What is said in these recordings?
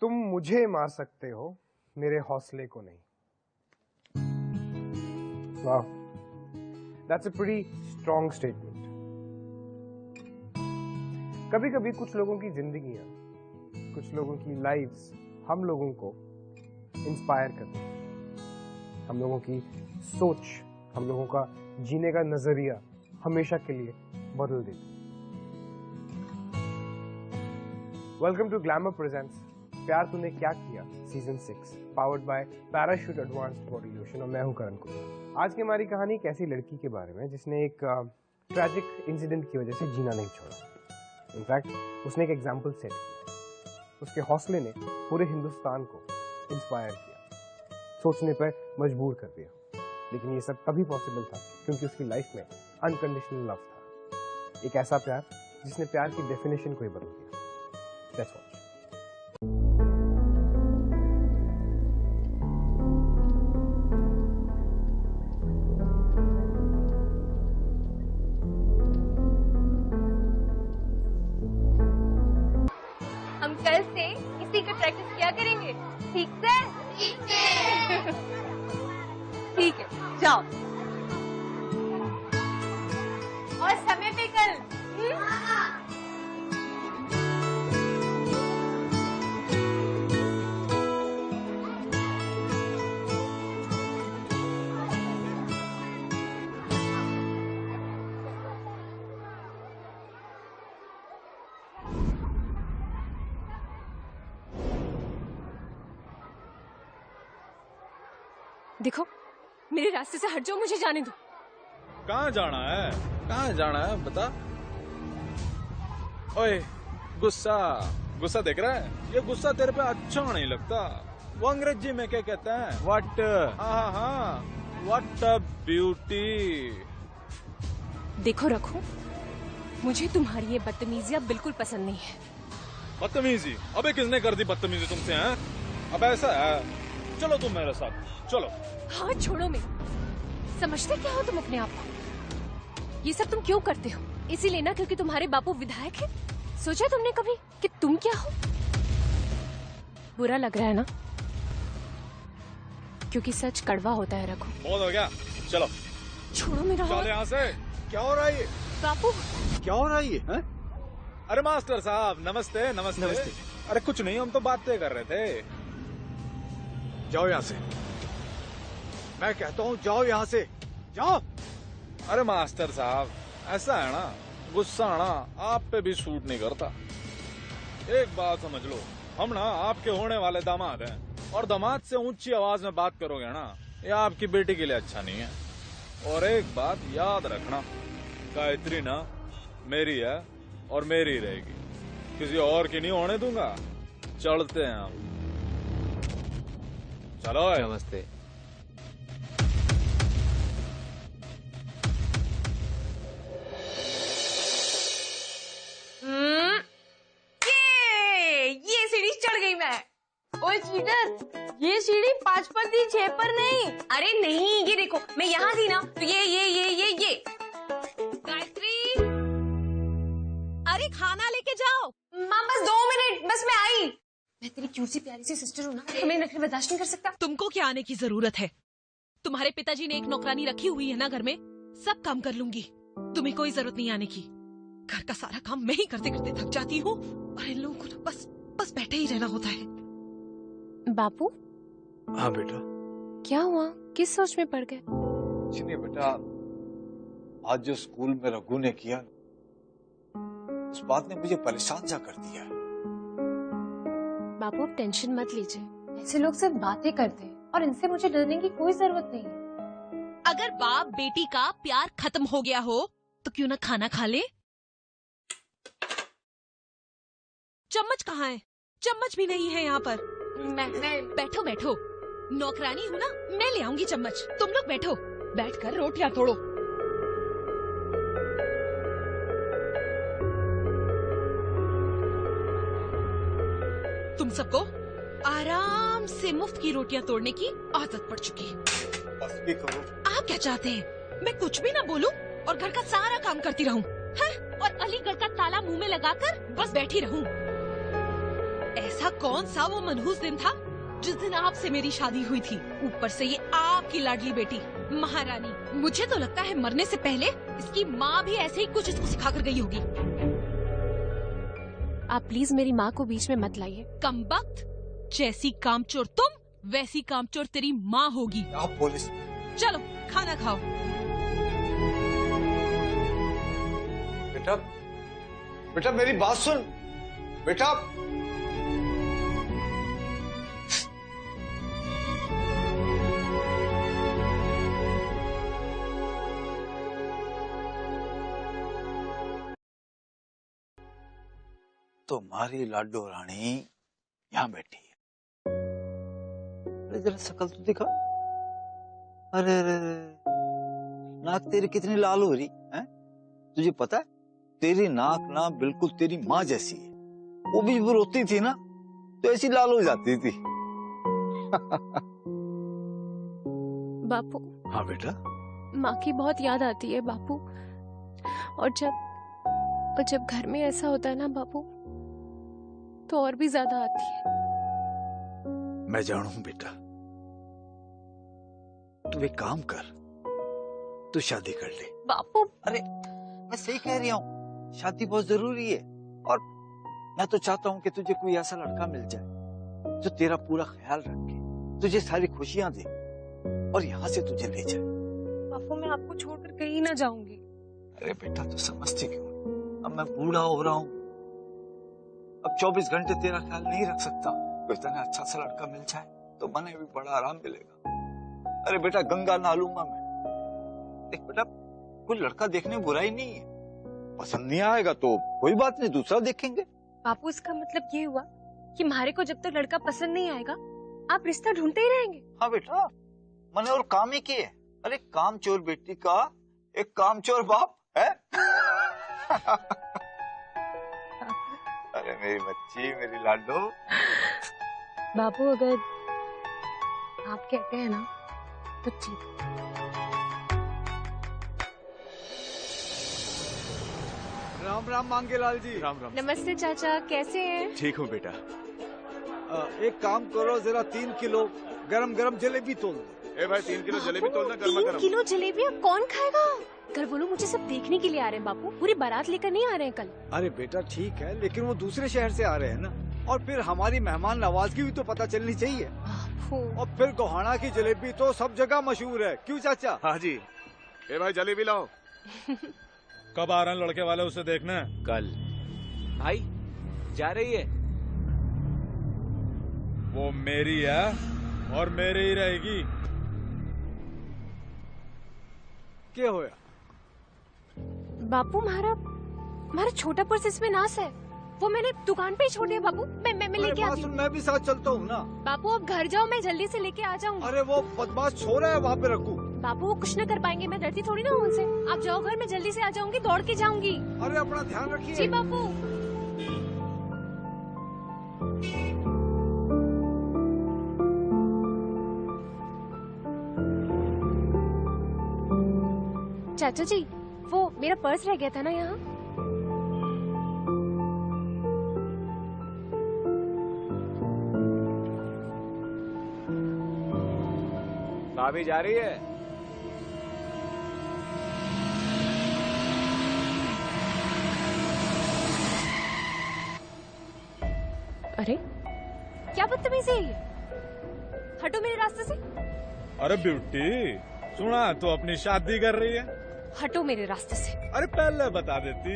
तुम मुझे मार सकते हो, मेरे हौसले को नहीं। वाह, that's a pretty strong statement. कभी कभी कुछ लोगों की जिंदगियां, कुछ लोगों की लाइव्स हम लोगों को इंस्पायर करती हैं। हम लोगों की सोच, हम लोगों का जीने का नजरिया हमेशा के लिए बदल देती। वेलकम टू ग्लैमर प्रेजेंट्स प्यार तूने क्या किया season 6, powered by parachute advanced body lotion, और मैं हूं करण कुमार। आज की हमारी कहानी एक ऐसी लड़की के बारे में जिसने एक ट्रैजिक इंसिडेंट की वजह से जीना नहीं छोड़ा। इनफैक्ट उसने एक एग्जाम्पल सेट किया। उसके हौसले ने पूरे हिंदुस्तान को इंस्पायर किया, सोचने पर मजबूर कर दिया। लेकिन ये सब तभी पॉसिबल था क्योंकि उसकी लाइफ में अनकंडीशनल लव था। एक ऐसा प्यार जिसने प्यार की डेफिनेशन को ही बदल दिया। Let's watch. हम कल से इसी का प्रैक्टिस किया करेंगे, ठीक से? ठीक है, जाओ। और समय पे कल। देखो, मेरे रास्ते से हट जाओ, मुझे जाने दो। कहाँ जाना है? कहाँ जाना है बता। ओए, गुस्सा गुस्सा देख रहा है? ये गुस्सा तेरे पे अच्छा नहीं लगता। वो अंग्रेजी में क्या कहते हैं? व्हाट? हाँ, व्हाट अ ब्यूटी। देखो रखो, मुझे तुम्हारी ये बदतमीजी अब बिल्कुल पसंद नहीं है। बदतमीजी? अबे किसने कर दी बदतमीजी तुमसे? हैं? अब ऐसा है, चलो तुम मेरे साथ, चलो। हाँ, छोड़ो मेरे। समझते क्या हो तुम अपने आप को? ये सब तुम क्यों करते हो? इसीलिए ना क्योंकि तुम्हारे बापू विधायक है? सोचा तुमने कभी कि तुम क्या हो? बुरा लग रहा है ना? क्योंकि सच कड़वा होता है। रखो, बहुत हो गया, चलो। छोड़ो मेरा हाथ। चल यहाँ से। क्या हो रहा है ये? बापू, क्या हो रहा है ये? है? अरे मास्टर साहब, नमस्ते। नमस्ते नमस्ते। अरे कुछ नहीं, हम तो बातें कर रहे थे। जाओ यहाँ से, मैं कहता हूँ जाओ यहाँ से, जाओ। अरे मास्टर साहब, ऐसा है ना, गुस्सा आना आप पे भी सूट नहीं करता। एक बात समझ लो, हम ना आपके होने वाले दामाद हैं, और दामाद से ऊंची आवाज में बात करोगे ना, ये आपकी बेटी के लिए अच्छा नहीं है। और एक बात याद रखना, गायत्री ना मेरी है और मेरी रहेगी, किसी और की नहीं होने दूंगा। चलते हैं हम, चलो। नमस्ते। ये सीढ़ी चढ़ गई मैं। ओए चीटर, ये सीढ़ी 5 पर थी, 6 पर नहीं। अरे नहीं, ये देखो, मैं यहाँ थी ना, तो ये। गायत्री, अरे खाना लेके जाओ। माँ बस 2 मिनट, बस मैं आई। मैं तेरी क्यूट सी प्यारी सी सिस्टर हूँ ना, तुम्हें नखरे बर्दाश्त नहीं कर सकता। तुमको क्या आने की जरूरत है? तुम्हारे पिताजी ने एक नौकरानी रखी हुई है ना घर में, सब काम कर लूंगी। तुम्हें कोई जरूरत नहीं आने की। घर का सारा काम मैं ही करते करते थक जाती हूँ, और इन लोगों को तो बस बैठे ही रहना होता है। बापू, हाँ बेटा। क्या हुआ? किस सोच में पड़ गए? कुछ नहीं बेटा, आज जो स्कूल में रघु ने किया, उस बात ने मुझे परेशान सा कर दिया है। बापू, अब टेंशन मत लीजिए। ऐसे लोग सिर्फ बातें करते हैं और इनसे मुझे डरने की कोई जरूरत नहीं है। अगर बाप बेटी का प्यार खत्म हो गया हो तो क्यों ना खाना खा ले। चम्मच कहाँ है? चम्मच भी नहीं है यहाँ पर। मैं बैठो, नौकरानी हूँ ना, मैं ले आऊंगी चम्मच। तुम लोग बैठो, बैठकर रोटियां तोड़ो। तुम सबको आराम से मुफ्त की रोटियां तोड़ने की आदत पड़ चुकी है। बस भी करो। आप क्या चाहते हैं? मैं कुछ भी ना बोलूं और घर का सारा काम करती रहूं, हैं? और अलीगढ़ का ताला मुंह में लगाकर बस बैठी रहूं? ऐसा कौन सा वो मनहूस दिन था जिस दिन आपसे मेरी शादी हुई थी? ऊपर से ये आपकी लाडली बेटी महारानी। मुझे तो लगता है मरने से पहले इसकी माँ भी ऐसे ही कुछ इसको सिखा कर गई होगी। आप प्लीज मेरी माँ को बीच में मत लाइए। कमबख्त, जैसी कामचोर तुम वैसी कामचोर तेरी माँ होगी। आप पुलिस। चलो खाना खाओ। बेटा, बेटा मेरी बात सुन। बेटा, तुम्हारी लाडो रानी यहाँ बैठी है। अरे जरा शकल तो दिखा। अरे अरे नाक तेरी कितनी लाल हो रही है? तुझे पता है तेरी नाक ना बिल्कुल तेरी माँ जैसी है। वो भी जब रोती थी ना तो ऐसी लाल हो जाती थी। बापू। हाँ बेटा। माँ की बहुत याद आती है बापू। और जब घर में ऐसा होता है ना बापू, तो और भी ज्यादा आती है। मैं जानू बेटा। तू एक काम कर, तू शादी कर ले। बापू। अरे मैं सही कह रही हूँ, शादी बहुत जरूरी है। और मैं तो चाहता हूँ कि तुझे कोई ऐसा लड़का मिल जाए जो तेरा पूरा ख्याल रखे, तुझे सारी खुशियां दे और यहाँ से तुझे ले जाए। बापू मैं आपको छोड़कर कहीं ना जाऊंगी। अरे बेटा तू समझती क्यों? अब मैं बूढ़ा हो रहा हूँ, अब 24 घंटे तेरा ख्याल नहीं रख सकता। कोई इतना अच्छा सा लड़का मिल जाए तो मने भी बड़ा आराम मिलेगा। अरे बेटा गंगा नहा लूंगा मैं। देख बेटा, कोई लड़का देखने में बुराई नहीं है। पसंद नहीं आएगा तो कोई बात नहीं, दूसरा देखेंगे। बापू इसका मतलब ये हुआ कि मारे को जब तक लड़का पसंद नहीं आएगा आप रिश्ता ढूंढते ही रहेंगे? हाँ बेटा, मैंने और काम ही किए। अरे कामचोर बेटी का एक कामचोर बाप है। अरे मेरी बच्ची, मेरी लाडो। बापू अगर आप कहते हैं ना तो ठीक। राम राम मांगेलाल जी। राम राम। नमस्ते चाचा, कैसे हैं? ठीक हूँ बेटा। एक काम करो, जरा 3 किलो गरम गरम जलेबी तोल दो। ए भाई 3 किलो जलेबी तोलना गर्मा 3 गर्म। किलो जलेबियाँ कौन खाएगा? घर बोलो मुझे सब देखने के लिए आ रहे हैं बापू, पूरी बारात लेकर नहीं आ रहे हैं कल। अरे बेटा ठीक है, लेकिन वो दूसरे शहर से आ रहे हैं ना, और फिर हमारी मेहमान नवाजगी भी तो पता चलनी चाहिए। बापू। और फिर गोहाना की जलेबी तो सब जगह मशहूर है, क्यों चाचा? हाँ जी। ए भाई जलेबी लाओ। कब आ रहे हैं लड़के वाले, उसे देखना है। कल। भाई जा रही है? वो मेरी है और मेरी ही रहेगी। क्या होया? बापू हमारा छोटा पर्स इसमें नास है, वो मैंने दुकान पे ही छोड़ दिया बापू। मैं लेके आती हूँ। मैं भी साथ चलता हूँ ना। बापू आप घर जाओ, मैं जल्दी से लेके आ जाऊंगी। अरे वो बदमाश छोरा है, वहाँ पे रखूं। बापू वो कुछ न कर पाएंगे, मैं डरती थोड़ी ना हूँ उनसे। आप जाओ घर, मैं जल्दी से आ जाऊंगी, दौड़ के जाऊंगी। अरे अपना ध्यान रखिए। जी बापू। चाचा जी वो मेरा पर्स रह गया था ना यहाँ। भाभी जा रही है? अरे क्या बदतमीजी है ये? हटो मेरे रास्ते से। अरे ब्यूटी, सुना तो अपनी शादी कर रही है। हटो मेरे रास्ते से। अरे पहले बता देती,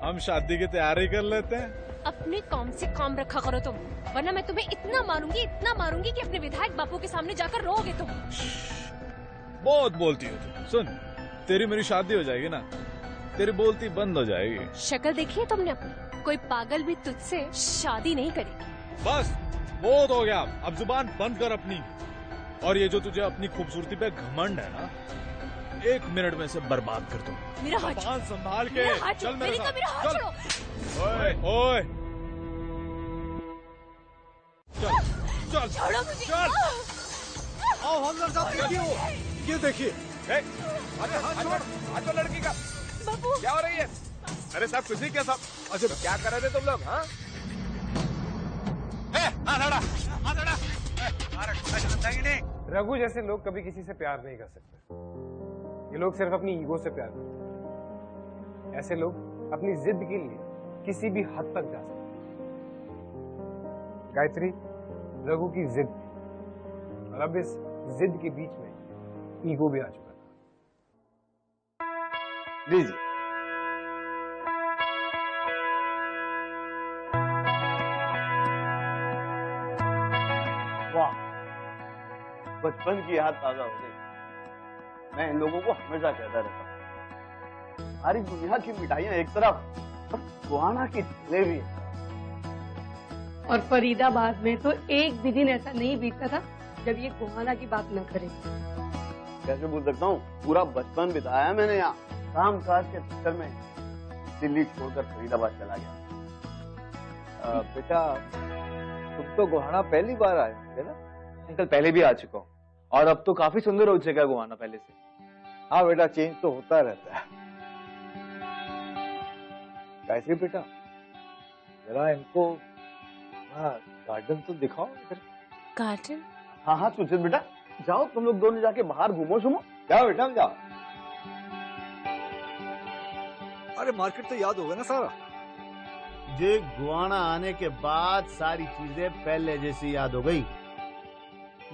हम शादी की तैयारी कर लेते हैं। अपने काम से काम रखा करो तुम, वरना मैं तुम्हें इतना मारूंगी कि अपने विधायक बापू के सामने जाकर रोओगे तुम। बहुत बोलती हो तुम। सुन, तेरी मेरी शादी हो जाएगी ना, तेरी बोलती बंद हो जाएगी। शक्ल देखी है तुमने अपनी? कोई पागल भी तुझसे शादी नहीं करेगी। बस बहुत हो गया, अब जुबान बंद कर अपनी। और ये जो तुझे अपनी खूबसूरती पे घमंड है ना, 1 मिनट में से बर्बाद कर दूं। मेरा हाथ जुबान संभाल के मेरा हाथ चल मेरे साथ। मेरा हाथ चल। छोड़ो। ओए ओए, चल चल छोड़ो मुझे। चल। आओ हमदर्द साहब, देखिए वो, ये देखिए। अरे हाथ छोड़ लड़की का। बापू क्या हो रही है? अरे साहब कुछ नहीं किया साहब। अच्छा क्या कर रहे थे तुम लोग? हाँ रघु जैसे लोग कभी किसी से प्यार नहीं कर सकते। ये लोग सिर्फ अपनी ईगो से प्यार करते हैं। ऐसे लोग अपनी जिद के लिए किसी भी हद तक जा सकते हैं। गायत्री रघु की जिद थी और अब इस जिद के बीच में ईगो भी आ चुका था। लीजिए। वाह, बचपन की याद ताजा हो गई। मैं इन लोगों को हमेशा कहता रहता हूँ, सारी दुनिया की मिठाइयाँ एक तरफ और गोहाना की जलेबी है। और फरीदाबाद में तो एक भी दिन ऐसा नहीं बीतता था जब ये गोहाना की बात न करे। कैसे भूल सकता हूँ, पूरा बचपन बिताया मैंने यहाँ काम काज के चक्कर में। दिल्ली छोड़कर फरीदाबाद चला गया। बेटा तुम तो गोहाना पहली बार आए होंगे ना? अंकल पहले भी आ चुका हूँ और अब तो काफी सुंदर हो चुका है गोहाना पहले से। हाँ बेटा, चेंज तो होता रहता है। गायत्री बेटा, जरा इनको गार्डन तो दिखाओ इधर। गार्डन? हाँ हाँ सुचित बेटा, जाओ तुम लोग दोनों जाके बाहर घूमो सुमो। जाओ बेटा जाओ। अरे मार्केट तो याद होगा ना सारा? जे गोहाना आने के बाद सारी चीजें पहले जैसी याद हो गई।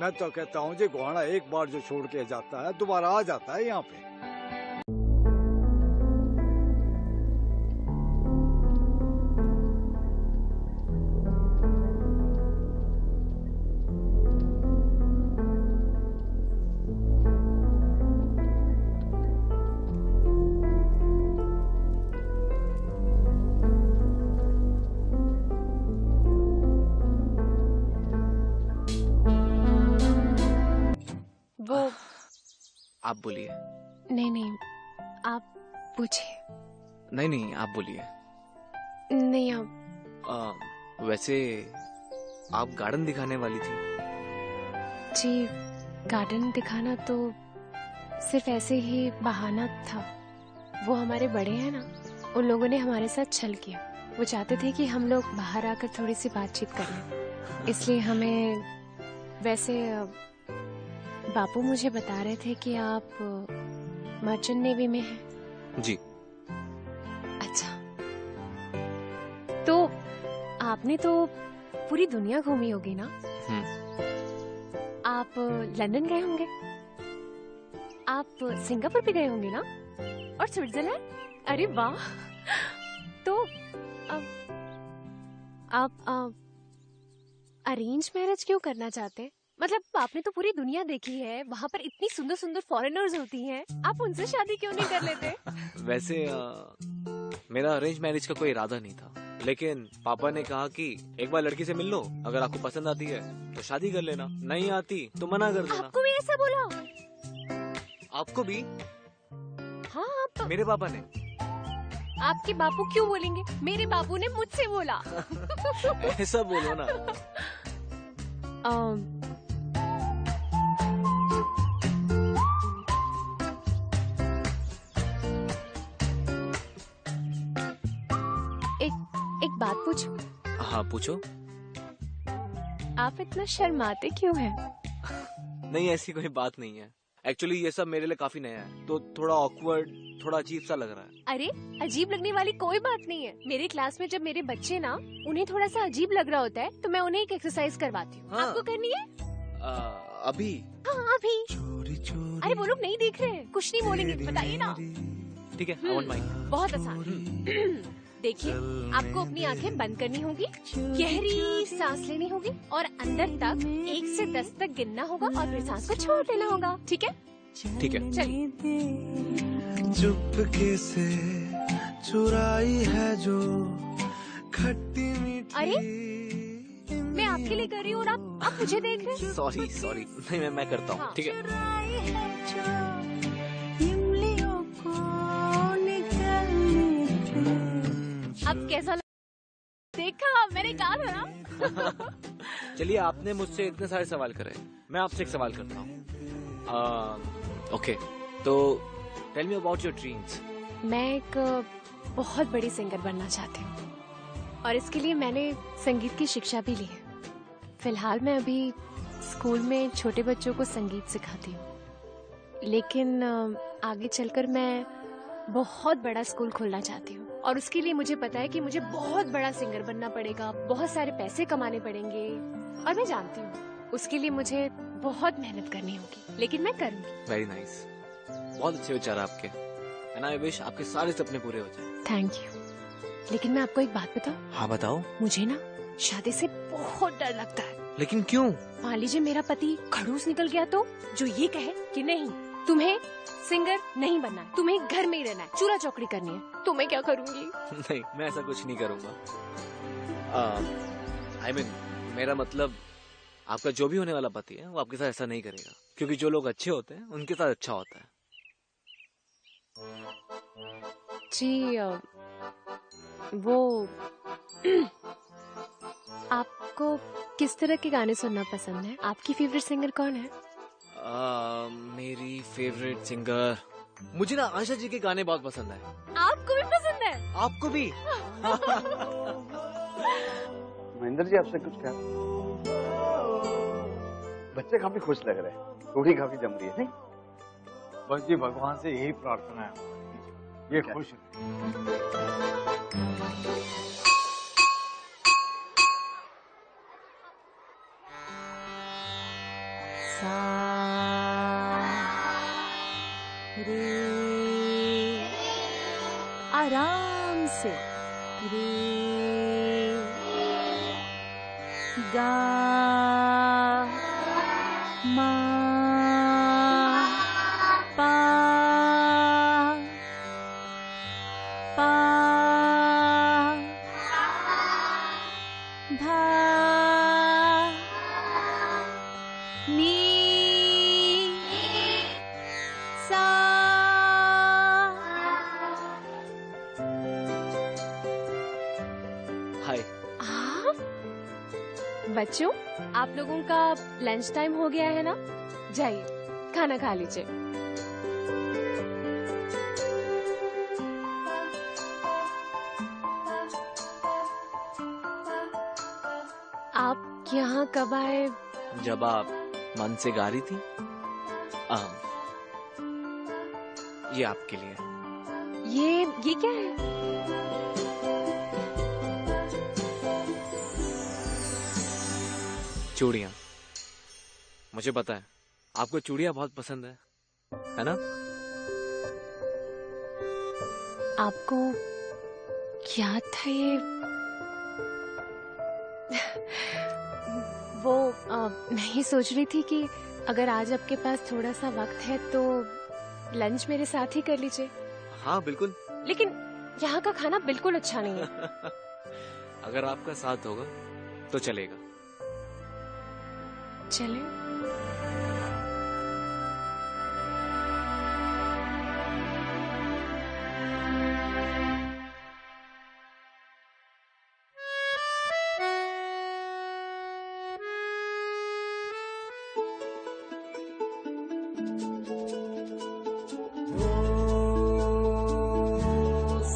मैं तो कहता हूँ जे गोहाना एक बार जो छोड़ के जाता है दोबारा आ जाता है यहाँ पे। वो आप बोलिए। नहीं आप पूछिए। नहीं आप बोलिए। नहीं आप। वैसे आप गार्डन दिखाने वाली थी। जी गार्डन दिखाना तो सिर्फ ऐसे ही बहाना था। वो हमारे बड़े हैं ना, उन लोगों ने हमारे साथ छल किया। वो चाहते थे कि हम लोग बाहर आकर थोड़ी सी बातचीत कर लें, इसलिए हमें। वैसे बापू मुझे बता रहे थे कि आप मर्चेंट नेवी में हैं। जी। अच्छा, तो आपने तो पूरी दुनिया घूमी होगी ना? आप लंदन गए होंगे, आप सिंगापुर भी गए होंगे ना, और स्विट्जरलैंड? अरे वाह। तो आप अरेंज मैरिज क्यों करना चाहते? मतलब आपने तो पूरी दुनिया देखी है, वहाँ पर इतनी सुंदर सुंदर फॉरेनर्स होती हैं, आप उनसे शादी क्यों नहीं कर लेते? वैसे मेरा अरेंज मैरिज का कोई इरादा नहीं था, लेकिन पापा ने कहा कि एक बार लड़की से मिल लो, अगर आपको पसंद आती है तो शादी कर लेना, नहीं आती तो मना कर देना। आपको भी ऐसा बोला? आपको भी? हाँ आप। मेरे पापा ने। आपके बापू क्यों बोलेंगे? मेरे बापू ने मुझसे बोला। ऐसा बोलो ना। एक बात पूछूं? हाँ पूछो। आप इतना शर्माते क्यों हैं? नहीं ऐसी कोई बात नहीं है। एक्चुअली ये सब मेरे लिए काफी नया है, तो थोड़ा ऑकवर्ड, थोड़ा अजीब सा लग रहा है। अरे अजीब लगने वाली कोई बात नहीं है। मेरी क्लास में जब मेरे बच्चे ना, उन्हें थोड़ा सा अजीब लग रहा होता है, तो मैं उन्हें एक एक्सरसाइज करवाती हूँ। हाँ। आपको करनी है? अभी? हाँ अभी। अरे वो लोग नहीं देख रहे हैं, कुछ नहीं बोलेंगे, बताइए ना। ठीक है, I won't mind। बहुत आसान। देखिए, आपको अपनी आंखें बंद करनी होगी, गहरी सांस लेनी होगी और अंदर तक 1 से 10 तक गिनना होगा और फिर सांस को छोड़ देना होगा। ठीक है? ठीक है। चलिए। चुपके से चुराई है जो खट्टी मीठी। अरे मैं आपके लिए कर रही हूँ और आप मुझे देख रहे हैं। सॉरी नहीं मैं करता हूँ। ठीक है। अब कैसा देखा? मैंने कहा था ना। चलिए, आपने मुझसे इतने सारे सवाल करे, मैं आपसे एक सवाल करता हूँ। ओके, तो tell me about your dreams. मैं एक बहुत बड़ी सिंगर बनना चाहती हूँ और इसके लिए मैंने संगीत की शिक्षा भी ली है। फिलहाल मैं अभी स्कूल में छोटे बच्चों को संगीत सिखाती हूँ, लेकिन आगे चलकर मैं बहुत बड़ा स्कूल खोलना चाहती हूँ और उसके लिए मुझे पता है कि मुझे बहुत बड़ा सिंगर बनना पड़ेगा, बहुत सारे पैसे कमाने पड़ेंगे और मैं जानती हूँ उसके लिए मुझे बहुत मेहनत करनी होगी, लेकिन मैं करूँगी। वेरी नाइस, बहुत अच्छे विचार आपके, एंड आई विश आपके सारे सपने पूरे हो जाए। Thank you. लेकिन मैं आपको एक बात बताऊं? हाँ बताओ। मुझे ना शादी से बहुत डर लगता है। लेकिन क्यों? मान लीजिए मेरा पति खड़ूस निकल गया तो, जो ये कहे कि नहीं तुम्हें सिंगर नहीं बनना है, तुम्हें घर में ही रहना है, चूल्हा चौकड़ी करनी है, तो मैं क्या करूँगी? नहीं, मैं ऐसा कुछ नहीं करूँगा। I mean, मेरा मतलब आपका जो भी होने वाला पति है वो आपके साथ ऐसा नहीं करेगा, क्योंकि जो लोग अच्छे होते हैं उनके साथ अच्छा होता है। जी वो आपको किस तरह के गाने सुनना पसंद है? आपकी फेवरेट सिंगर कौन है? मेरी फेवरेट सिंगर, मुझे ना आशा जी के गाने बहुत पसंद है। आपको भी पसंद है? आपको भी? महेंद्र जी आपसे कुछ कहा? बच्चे काफी खुश लग रहे हैं, रोटी काफी जम रही है नहीं? बस जी भगवान से यही प्रार्थना है, ये खुश रे, आराम से रे, गा मा पा पा धा नी सा। हाय। बच्चों, आप लोगों का लंच टाइम हो गया है ना? जाइए खाना खा लीजिए। आप यहाँ कब आए? जब आप मन से गा रही थी। ये आपके लिए। ये क्या है? चूड़ियाँ। मुझे पता है आपको चूड़ियाँ बहुत पसंद है ना? आपको क्या था ये? वो मैं ही सोच रही थी कि अगर आज आपके पास थोड़ा सा वक्त है तो लंच मेरे साथ ही कर लीजिए। हाँ बिल्कुल। लेकिन यहाँ का खाना बिल्कुल अच्छा नहीं है। अगर आपका साथ होगा तो चलेगा। चले।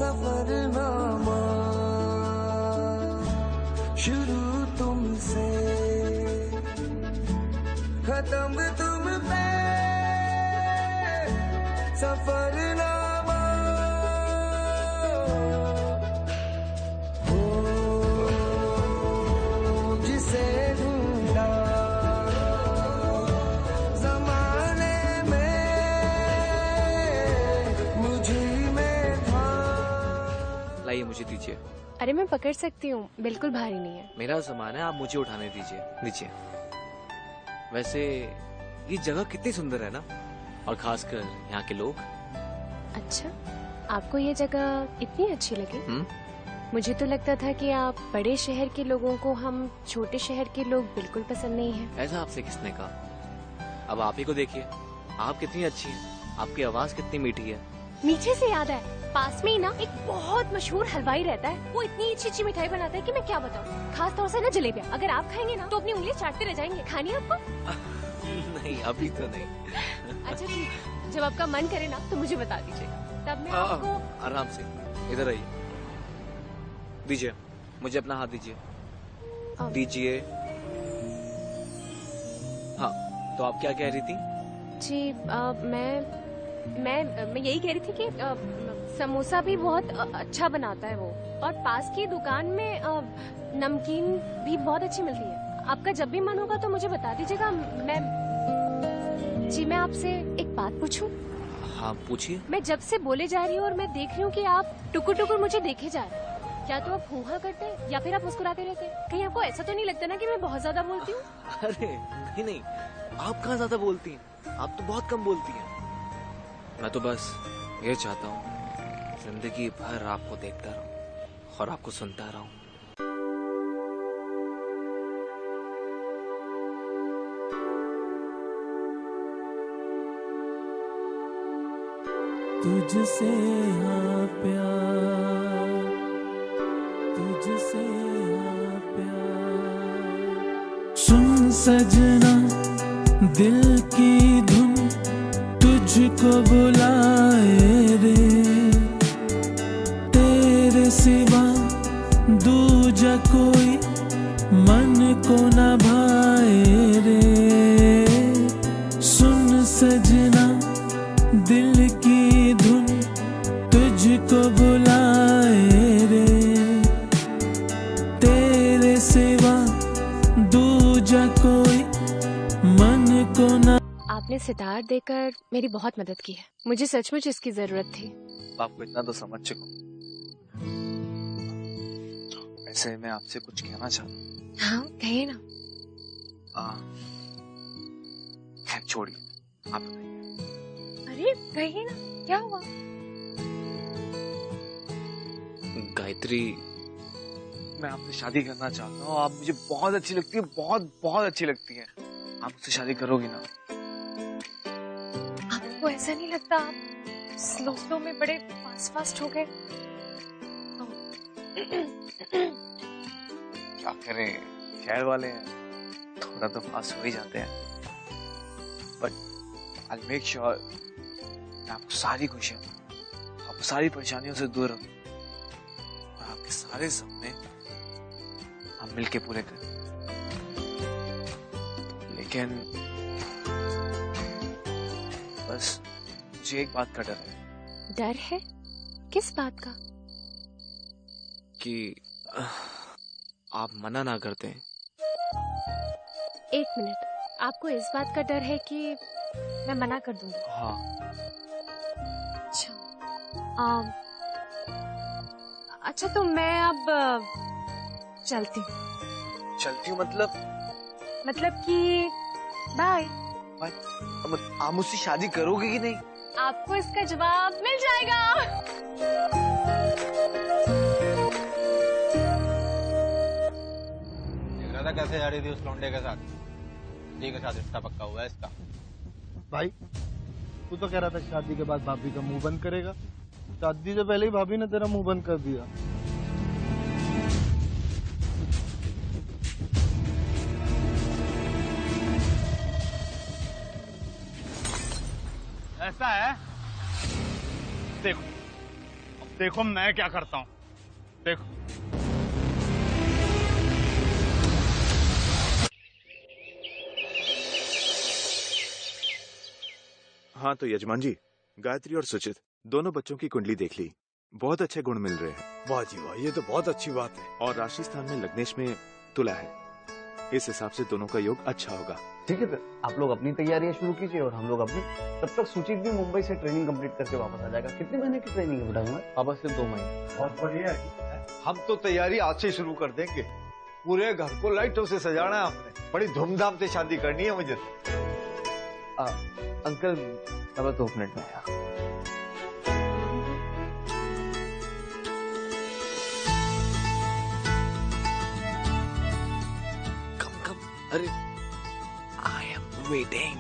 सफरनामा शुरू तुमसे, खत्म तुम पे, सफरनामा हो जिसे ढूंढा जमाने में मुझे में था। लाइए मुझे दीजिए। अरे मैं पकड़ सकती हूँ, बिल्कुल भारी नहीं है। मेरा सामान है, आप मुझे उठाने दीजिए। वैसे ये जगह कितनी सुंदर है ना, और खासकर यहाँ के लोग। अच्छा, आपको ये जगह इतनी अच्छी लगी? मुझे तो लगता था कि आप बड़े शहर के लोगों को हम छोटे शहर के लोग बिल्कुल पसंद नहीं है। ऐसा आपसे किसने कहा? अब आप ही को देखिए, आप कितनी अच्छी हैं, आपकी आवाज कितनी मीठी है। मीठे से याद है, पास में ही ना एक बहुत मशहूर हलवाई रहता है, वो इतनी अच्छी अच्छी मिठाई बनाता है कि मैं क्या बताऊँ। खास तौर से ना जलेबियाँ, अगर आप खाएंगे ना तो अपनी उंगलियां चाटते रह जाएंगे। खानी आपको? नहीं अभी तो नहीं। अच्छा ठीक, जब आपका मन करे ना तो मुझे बता दीजिएगा, तब मैं आपको। आराम से इधर आइए, दीजिए मुझे अपना हाथ दीजिए। तो आप क्या कह रही थी? जी मैं यही कह रही थी कि समोसा भी बहुत अच्छा बनाता है वो, और पास की दुकान में नमकीन भी बहुत अच्छी मिलती है। आपका जब भी मन होगा तो मुझे बता दीजिएगा। मैं आपसे एक बात पूछूं? हाँ पूछिए। मैं जब से बोले जा रही हूँ और मैं देख रही हूँ कि आप टुकुर टुकुर मुझे देखे जा रहे हैं। या तो आप हुआ करते हैं या फिर आप मुस्कुराते रहते हैं। कहीं आपको ऐसा तो नहीं लगता ना कि मैं बहुत ज्यादा बोलती हूँ? अरे नहीं, आप कहाँ ज्यादा बोलती हैं? आप तो बहुत कम बोलती हैं। मैं तो बस ये चाहता हूँ जिंदगी भर आपको देखता रहूं और आपको सुनता रहूं। तुझसे हाँ प्यार, तुझसे हाँ प्यार। सुन सजना दिल की धुन तुझको बुलाए रे, तेरे सिवा दूजा कोई मन को न भाए रे। सुन सजना दिल की धुन तुझको बुलाए रे, तेरे सिवा दूजा कोई मन को न। आपने सितार देकर मेरी बहुत मदद की है, मुझे सचमुच इसकी जरूरत थी। आपको इतना तो समझ चुका हूँ। वैसे मैं आपसे कुछ कहना चाहता हूँ। हाँ कहिए ना। खैर छोड़िए, आप बताइए। अरे कहिए ना, क्या हुआ? गायत्री, मैं आपसे शादी करना चाहता हूँ। आप मुझे बहुत अच्छी लगती है, बहुत बहुत अच्छी लगती है। आप मुझसे शादी करोगी ना? आपको ऐसा नहीं लगता आप स्लो में बड़े फास्ट हो गए? क्या करें, शहर वाले हैं, थोड़ा तो फास्ट हो ही जाते हैं। बट आई मेक श्योर मैं आपको सारी खुशियां, आपको सारी परेशानियों से दूर रखूं और आपके सारे सपने हम मिलके पूरे करें। लेकिन बस मुझे एक बात का डर है। डर है? किस बात का? कि आप मना ना करते हैं। एक मिनट, आपको इस बात का डर है कि मैं मना कर दूंगी? हाँ। अच्छा तो मैं अब चलती हूँ। मतलब कि बाय। आप मुझसे शादी करोगे कि नहीं? आपको इसका जवाब मिल जाएगा। देख रहा था कैसे जा रही थी उस लौंडे के साथ। जी के साथ रिश्ता पक्का हुआ है इसका। भाई तू तो कह रहा था शादी के बाद भाभी का मुंह बंद करेगा। शादी से पहले ही भाभी ने तेरा मुंह बंद कर दिया। ऐसा है, देखो देखो मैं क्या करता हूँ। देखो हाँ तो यजमान जी, गायत्री और सुचित दोनों बच्चों की कुंडली देख ली। बहुत अच्छे गुण मिल रहे हैं। वाह जी वाह, ये तो बहुत अच्छी बात है। और राशि स्थान में लग्नेश में तुला है। इस हिसाब से दोनों का योग अच्छा होगा। ठीक है, फिर आप लोग अपनी तैयारियां शुरू कीजिए और हम लोग अपनी। तब तक सुचित भी मुंबई से ट्रेनिंग कंप्लीट करके वापस आ जाएगा। कितने महीने की ट्रेनिंग है बेटा हमारे? पापा सिर्फ 2 महीने। बहुत बढ़िया है। हम तो तैयारी आज से शुरू कर देंगे। पूरे घर को लाइटों से सजाना है हमने। बड़ी धूमधाम से शादी करनी है मुझे। अंकल अब 2 मिनट में आया। कम अरे आई एम वेटिंग।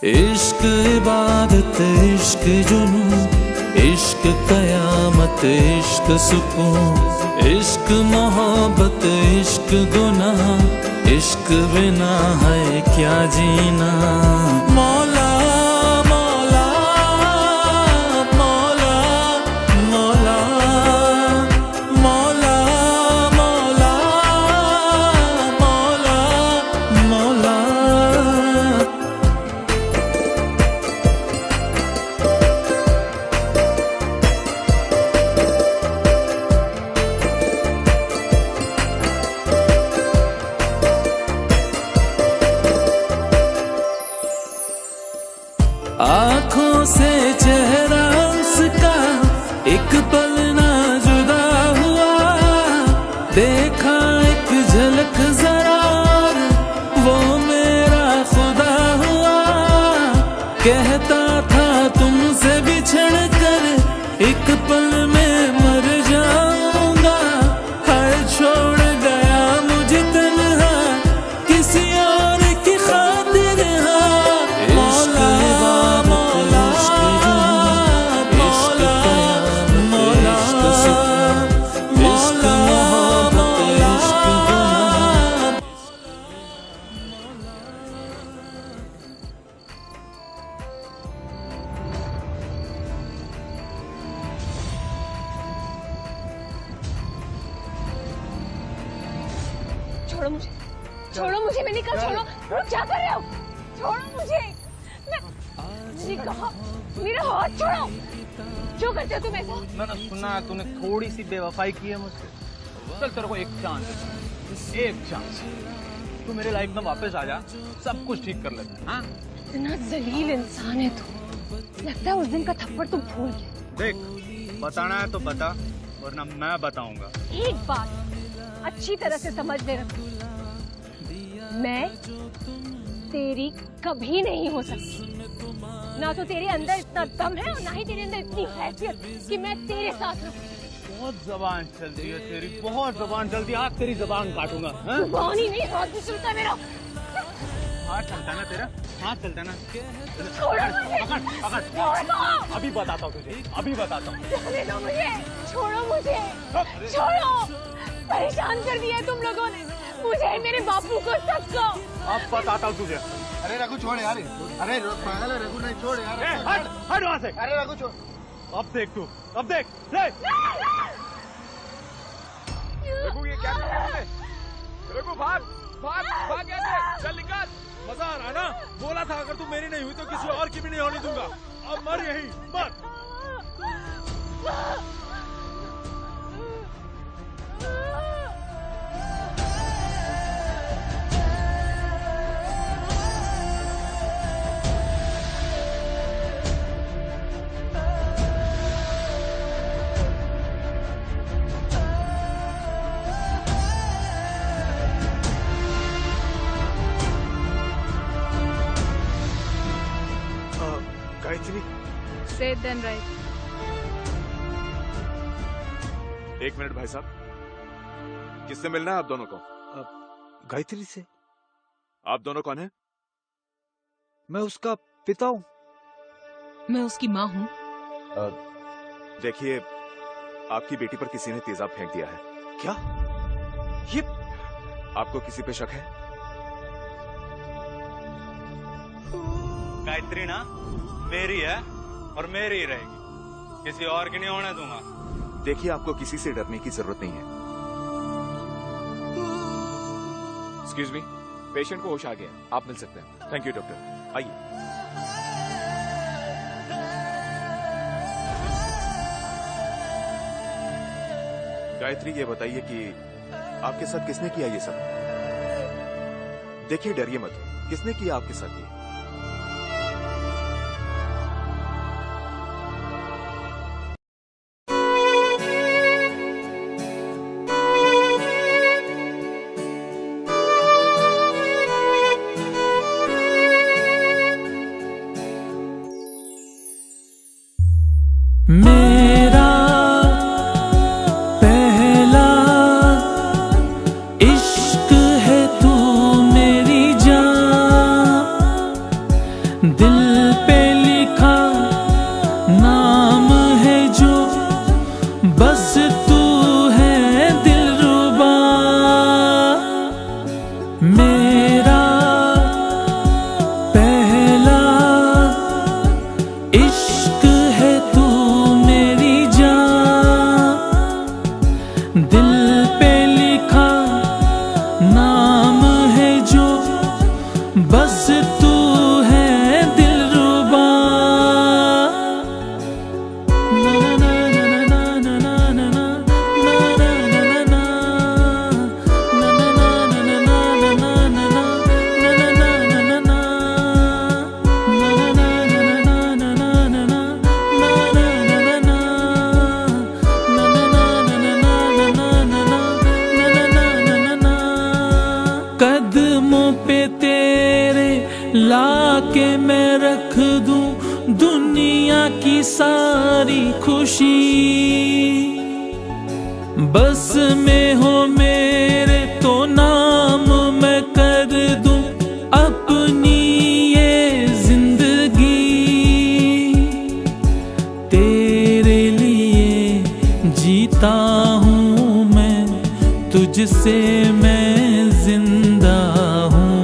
इश्क इबादत इश्क जुनून इश्क कयामत इश्क सुकून इश्क मोहब्बत इश्क गुनाह इश्क बिना है क्या जीना मौला मौला मौला मौला मौला मौला मौला मौला आँखों से चेहरा उसका एक पल ना जुदा हुआ देखा एक झलक जरा वो मेरा खुदा हुआ कहता था तुमसे बिछड़ कर एक पल में मर जाऊंगा हर छोड़ गया मुझे तन्हा किसी और की खातिर मौला छोड़ो मुझे मैंने कहा छोड़ो क्या कर रहे हो छोड़ो मुझे मैंने कहा मेरा हाथ छोड़ो क्यों करते हो तुम ऐसा मैंने सुना तूने थोड़ी सी बेवफाई की है मुझसे चल तेरे को एक चांस तू मेरे लाइफ में वापस आ जा सब कुछ ठीक कर लेते हैं हाँ इतना जलील इंसान है तू लगता है उस दिन का थप्पड़ तुम भूल गए देख बताना है तो बता वरना मैं बताऊंगा एक बात अच्छी तरह से समझ ले रखो मैं तेरी कभी नहीं हो सकती ना तो तेरे अंदर इतना दम है और ना ही तेरे अंदर इतनी हैसियत कि मैं तेरे साथ रहूं बहुत जबान चलती है तेरी बहुत जबान चलती है आज तेरी जबान काटूंगा जबान ही नहीं हाथ भी चलता मेरा हाथ चलता ना तेरा हाथ चलता ना पकड़ अभी बताता हूँ तुझे अभी बताता हूँ छोड़ो मुझे छोड़ो परेशान कर दिया तुम लोगों ने मुझे मेरे बापू को सबको अब बताता हूँ तुझे अरे रघु छोड़ यार अरे पागल है रघु नहीं छोड़ यार हट वहाँ से अरे रघु छोड़ अब देख तू अब देख ले रघु ये क्या कर रहे हैं रघु भाग भाग भाग ऐसे चल निकल मजा आ रहा है ना बोला था अगर तू मेरी नहीं हुई तो किसी और की भी नहीं होने दूंगा अब मर यही मर Straight then right. एक मिनट भाई साहब किससे मिलना है आप दोनों को गायत्री से आप दोनों कौन है मैं उसका पिता हूँ मैं उसकी माँ हूँ देखिए आपकी बेटी पर किसी ने तेजाब फेंक दिया है क्या ये आपको किसी पे शक है गायत्री ना मेरी है और मेरी ही रहेगी किसी और की नहीं होने दूंगा देखिए आपको किसी से डरने की जरूरत नहीं है एक्सक्यूज मी पेशेंट को होश आ गया आप मिल सकते हैं थैंक यू डॉक्टर आइए गायत्री ये बताइए कि आपके साथ किसने किया ये सब देखिए डरिए मत किसने किया आपके साथ ये मेरा पहला इश्क है तू मेरी जान सारी खुशी बस में हो मेरे तो नाम मैं कर दूं अपनी ये जिंदगी। तेरे लिए जीता हूँ मैं, तुझसे मैं जिंदा हूँ।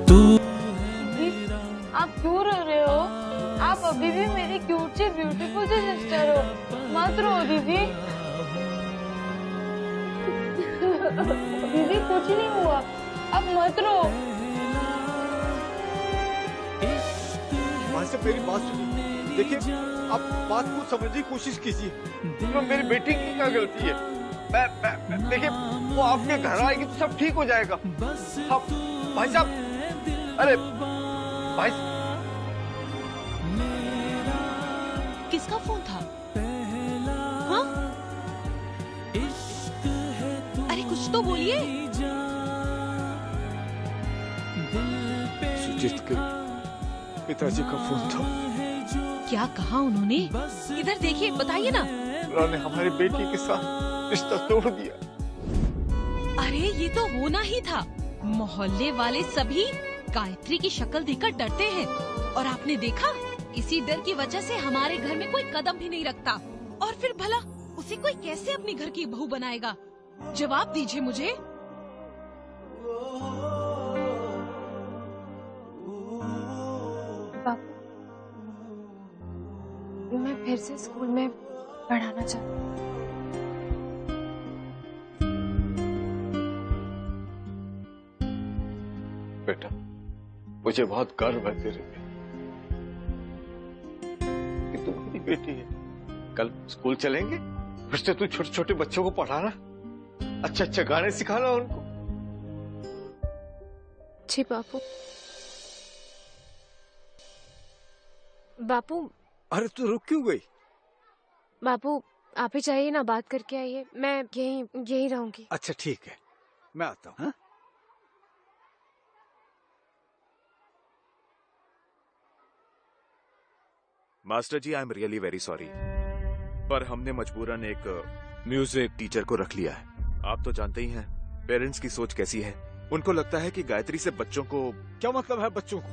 तू आप क्यों रो रहे हो? आप अभी भी मेरी क्यूट सी ब्यूटीफुल सी सिस्टर हो, मत रो दीदी। दीदी कुछ नहीं हुआ, अब मत रो। वहां से मेरी बात सुनिए, देखिए आप बात को समझने की कोशिश कीजिए। तो मेरी बेटी की क्या गलती है? मैं देखिए वो आपके घर आएगी तो सब ठीक हो जाएगा। हाँ, भाई साहब, अरे भाई किसका फोन था? हाँ? अरे कुछ तो बोलिए। सुजीत के पिताजी का फोन था। क्या कहा उन्होंने? इधर देखिए, बताइए ना। उन्होंने हमारी बेटी के साथ रिश्ता तोड़ दिया। अरे ये तो होना ही था। मोहल्ले वाले सभी गायत्री की शक्ल देखकर डरते हैं, और आपने देखा, इसी डर की वजह से हमारे घर में कोई कदम भी नहीं रखता। और फिर भला उसे कोई कैसे अपने घर की बहू बनाएगा? जवाब दीजिए मुझे। मैं फिर से स्कूल में पढ़ाना चाहती हूँ। बेटा, मुझे बहुत गर्व है तेरे पे कि तू मेरी बेटी है। कल स्कूल चलेंगे, फिर से तू छोटे छोटे बच्चों को पढ़ाना, अच्छे अच्छे गाने सिखाना उनको। जी बापू। बापू। अरे तू रुक क्यों गई? बापू आप ही जाइए ना, बात करके आइए, मैं यही रहूंगी। अच्छा ठीक है, मैं आता हूँ। Master ji, I am really very sorry, पर हमने मजबूरन एक म्यूजिक टीचर को रख लिया है। आप तो जानते ही हैं पेरेंट्स की सोच कैसी है। उनको लगता है कि गायत्री से बच्चों को। क्या मतलब है बच्चों को?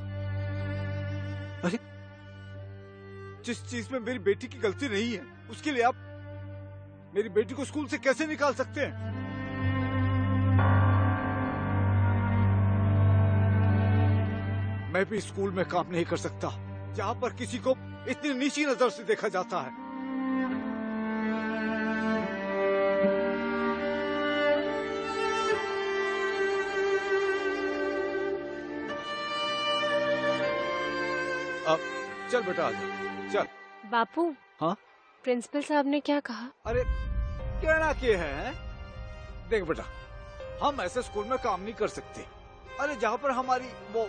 अरे जिस चीज में मेरी बेटी की गलती नहीं है, उसके लिए आप मेरी बेटी को स्कूल से कैसे निकाल सकते हैं? मैं भी स्कूल में काम नहीं कर सकता जहाँ पर किसी को इतनी नीची नजर से देखा जाता है। अब चल बेटा, आजा चल। बापू। हाँ? प्रिंसिपल साहब ने क्या कहा? अरे कहना क्या है? देख बेटा, हम ऐसे स्कूल में काम नहीं कर सकते। अरे जहाँ पर हमारी वो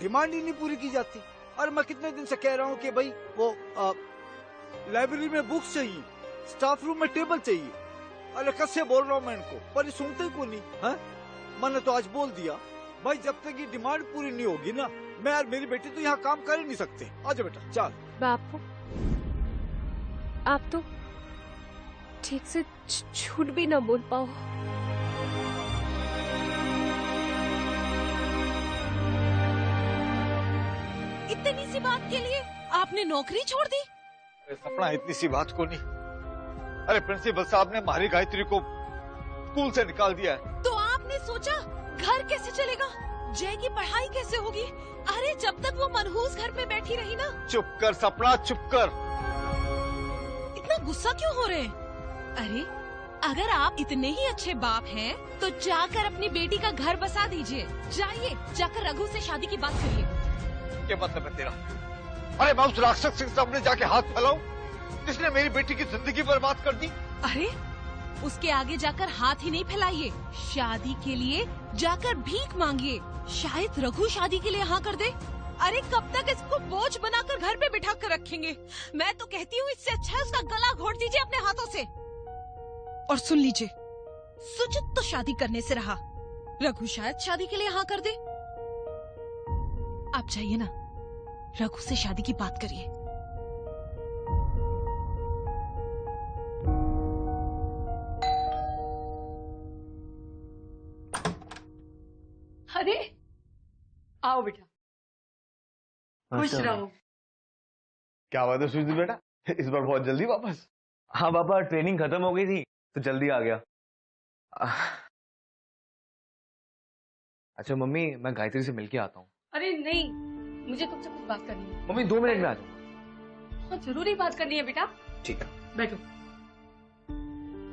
डिमांड ही नहीं पूरी की जाती। अरे मैं कितने दिन से कह रहा हूँ कि भाई वो लाइब्रेरी में बुक्स चाहिए, स्टाफ रूम में टेबल चाहिए। अरे कैसे बोल रहा हूँ मैं इनको, पर ये सुनते क्यों नहीं? हाँ, मैंने तो आज बोल दिया भाई, जब तक ये डिमांड पूरी नहीं होगी ना, मैं और मेरी बेटी तो यहाँ काम कर ही नहीं सकते। आजा बेटा चल। बापू आप तो ठीक से झूठ भी ना बोल पाओ। इतनी सी बात के लिए आपने नौकरी छोड़ दी? अरे सपना, इतनी सी बात को नहीं। अरे प्रिंसिपल साहब ने हमारी गायत्री को स्कूल से निकाल दिया है। तो आपने सोचा घर कैसे चलेगा, जय की पढ़ाई कैसे होगी? अरे जब तक वो मनहूस घर पे बैठी रही ना। चुप कर सपना, चुप कर। इतना गुस्सा क्यों हो रहे हैं? अरे अगर आप इतने ही अच्छे बाप हैं, तो जाकर अपनी बेटी का घर बसा दीजिए। जाइए, जाकर रघु से शादी की बात करिए। क्या मतलब है तेरा? अरे मैं उस राक्षस के सामने जाके हाथ फैलाऊं जिसने मेरी बेटी की जिंदगी बर्बाद कर दी? अरे उसके आगे जाकर हाथ ही नहीं फैलाइए, शादी के लिए जाकर भीख मांगिए। शायद रघु शादी के लिए हाँ कर दे। अरे कब तक इसको बोझ बनाकर घर पे बिठा कर रखेंगे? मैं तो कहती हूँ इससे अच्छा है उसका गला घोट दीजिए अपने हाथों से। और सुन लीजिए, सुजित तो शादी करने से रहा, रघु शायद शादी के लिए हाँ कर दे। आप जाइए ना, रघु से शादी की बात करिए। अरे आओ बेटा, खुश रहो। क्या बात है सुजीत बेटा, इस बार बहुत जल्दी वापस? हाँ पापा, ट्रेनिंग खत्म हो गई थी तो जल्दी आ गया। अच्छा मम्मी, मैं गायत्री से मिलके आता हूँ। अरे नहीं, मुझे तुमसे कुछ बात करनी है। मम्मी 2 मिनट में आ जाऊंगा। बहुत जरूरी बात करनी है बेटा। ठीक है, बैठो।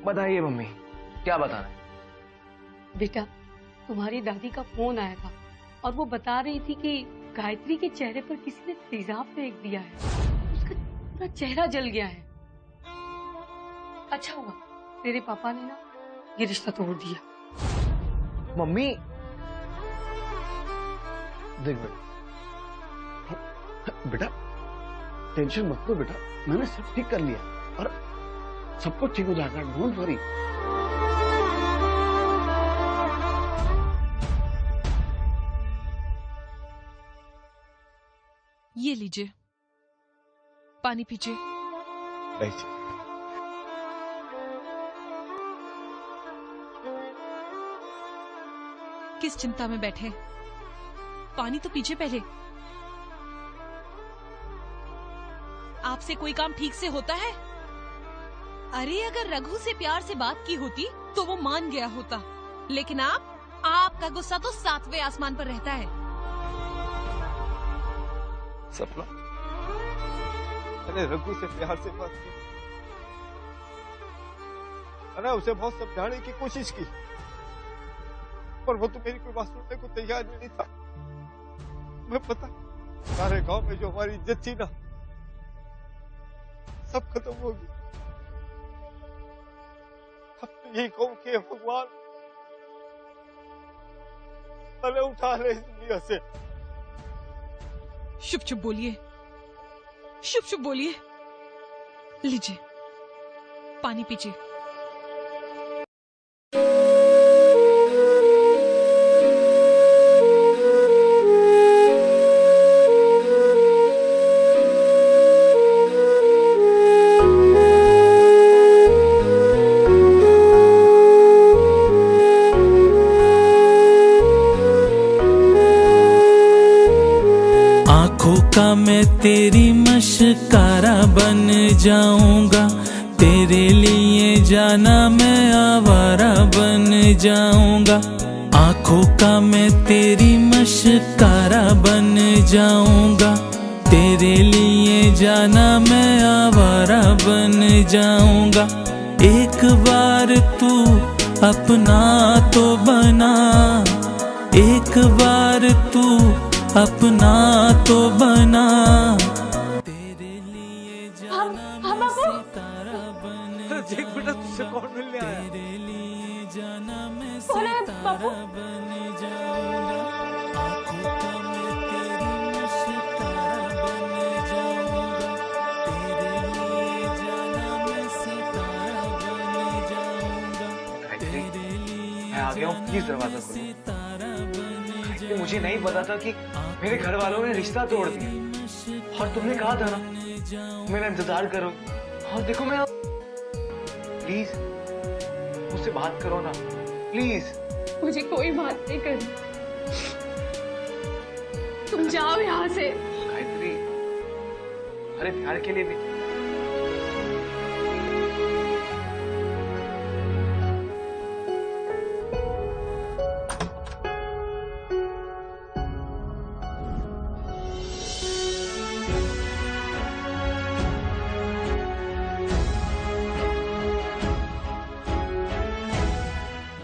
बताइए मम्मी, क्या बताना है? बेटा, तुम्हारी दादी का फोन आया था और वो बता रही थी कि गायत्री के चेहरे पर किसी ने तेजाब फेंक दिया है, उसका पूरा चेहरा जल गया है। अच्छा हुआ तेरे पापा ने ना ये रिश्ता तोड़ दिया। मम्मी देख बेटा, टेंशन मत लो बेटा, मैंने सब ठीक कर लिया और सब कुछ ठीक हो जाएगा, डोंट वरी। ये लीजिए, पानी पीजिए। किस चिंता में बैठे, पानी तो पीजिए पहले। आपसे कोई काम ठीक से होता है? अरे अगर रघु से प्यार से बात की होती तो वो मान गया होता, लेकिन आपका गुस्सा तो 7वें आसमान पर रहता है। सपना, मैंने रघु से प्यार से बात की, मैंने उसे बहुत समझाने की कोशिश की, पर वो तो मेरी कोई बात सुनने को तैयार ही नहीं था। मैं पता, सारे गांव में जो हमारी इज्जत थी ना, सब खत्म हो गई। अब तो यही कहूं कि भगवान अरे उठा ले इस दुनिया से। शुभ शुभ बोलिए, शुभ शुभ बोलिए। लीजिए, पानी पीजिए। का मैं तेरी मशकारा बन जाऊंगा, तेरे लिए जाना मैं आवारा बन जाऊंगा। आंखों का मैं तेरी मशकारा बन जाऊंगा, तेरे लिए जाना मैं आवारा बन जाऊंगा। एक बार तू अपना तो बना, एक बार तू अपना तो बना, तेरे लिए जाना मैं सितारा बन देख बेटा, तुझसे कौन मिलने आया? तेरे लिए जाना मैं सितारा बन जाऊंगा। आंखों का मैं तेरी मशकारा बन जाऊंगा, तेरे लिए जाना मैं सितारा बन जाऊंगा। तेरे लिए मैं आ गया हूँ, प्लीज दरवाजा खोलो। मुझे नहीं पता था कि मेरे घर वालों ने रिश्ता तोड़ दिया, और तुमने कहा था ना मेरा इंतजार करो, और देखो मैं प्लीज मुझसे बात करो ना, प्लीज। मुझे कोई बात नहीं करनी, तुम जाओ यहाँ से। गायत्री, अरे प्यार के लिए भी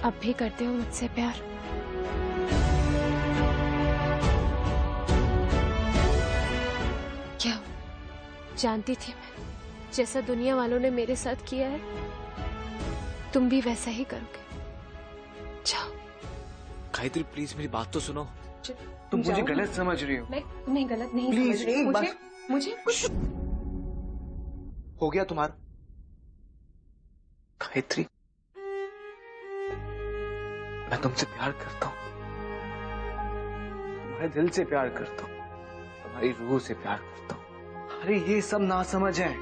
अब भी करते हो मुझसे प्यार? क्या जानती थी मैं, जैसा दुनिया वालों ने मेरे साथ किया है तुम भी वैसा ही करोगे। जाओ। गायत्री प्लीज मेरी बात तो सुनो। तुम मुझे गलत समझ रही हो। मैं तुम्हें गलत नहीं प्लीज समझ रही। एक बात। मुझे कुछ हो गया तुम्हारा? गायत्री, मैं तुमसे प्यार करता हूँ, तुम्हारे दिल से प्यार करता हूँ। तुम्हारी रूह से प्यार करता हूँ। अरे ये सब नासमझ है,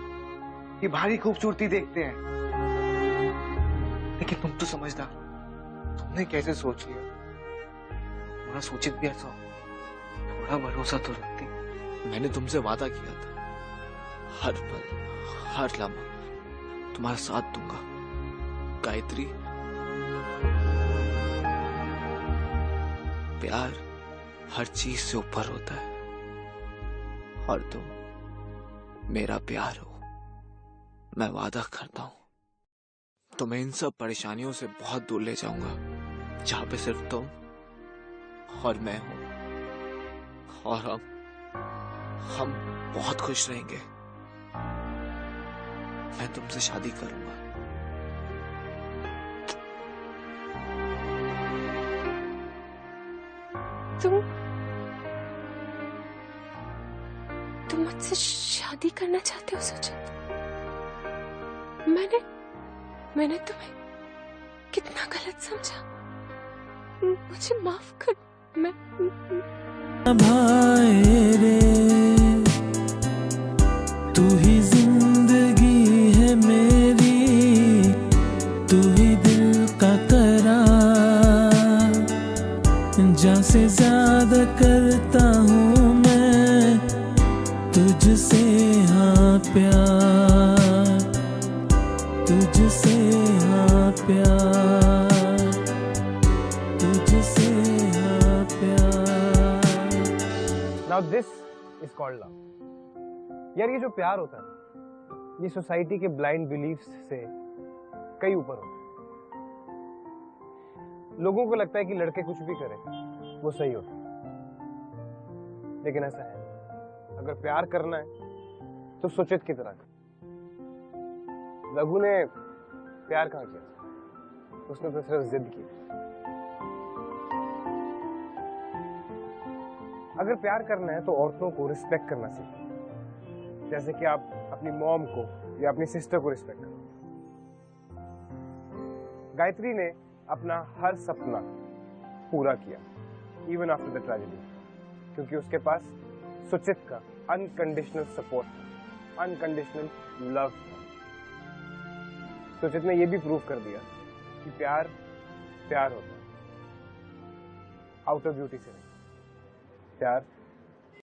ये भारी खूबसूरती देखते हैं, लेकिन तुम तो समझदार, तुमने कैसे सोच लिया? तुम्हारा सोचित भी ऐसा हो, थोड़ा भरोसा तो रखती। मैंने तुमसे वादा किया था, हर पल हर लम्हा तुम्हारा साथ दूंगा गायत्री। प्यार हर चीज से ऊपर होता है और तुम मेरा प्यार हो। मैं वादा करता हूं तुम्हें इन सब परेशानियों से बहुत दूर ले जाऊंगा, जहां पे सिर्फ तुम और मैं हूं, और हम बहुत खुश रहेंगे। मैं तुमसे शादी करूंगा। तुम मुझसे शादी करना चाहते हो सुचित? मैंने तुम्हें कितना गलत समझा, मुझे माफ कर। मैं भाए रे तू ही जिंदगी है मेरी, तू ही दिल का करार, जान से ज्यादा करता हूँ मैं तुझसे हाँ प्यार, तुझसे हाँ प्यार, तुझसे हाँ प्यार। Now this is called love. यार ये जो प्यार होता है, ये सोसाइटी के ब्लाइंड बिलीफ्स से कई ऊपर होता है। लोगों को लगता है कि लड़के कुछ भी करें वो सही होता है, लेकिन ऐसा है। अगर प्यार करना है तो सुचित की तरह कर। रघु ने प्यार कहाँ किया? उसने तो सिर्फ जिद की। अगर प्यार करना है तो औरतों को रिस्पेक्ट करना सीखें, जैसे कि आप अपनी मॉम को या अपनी सिस्टर को रिस्पेक्ट करो। गायत्री ने अपना हर सपना पूरा किया, इवन आफ्टर द ट्रेजेडी, क्योंकि उसके पास सुचित का अनकंडीशनल सपोर्ट था, अनकंडीशनल लव था। सुचित ने यह भी प्रूव कर दिया कि प्यार प्यार होता है, आउटर ब्यूटी से नहीं। प्यार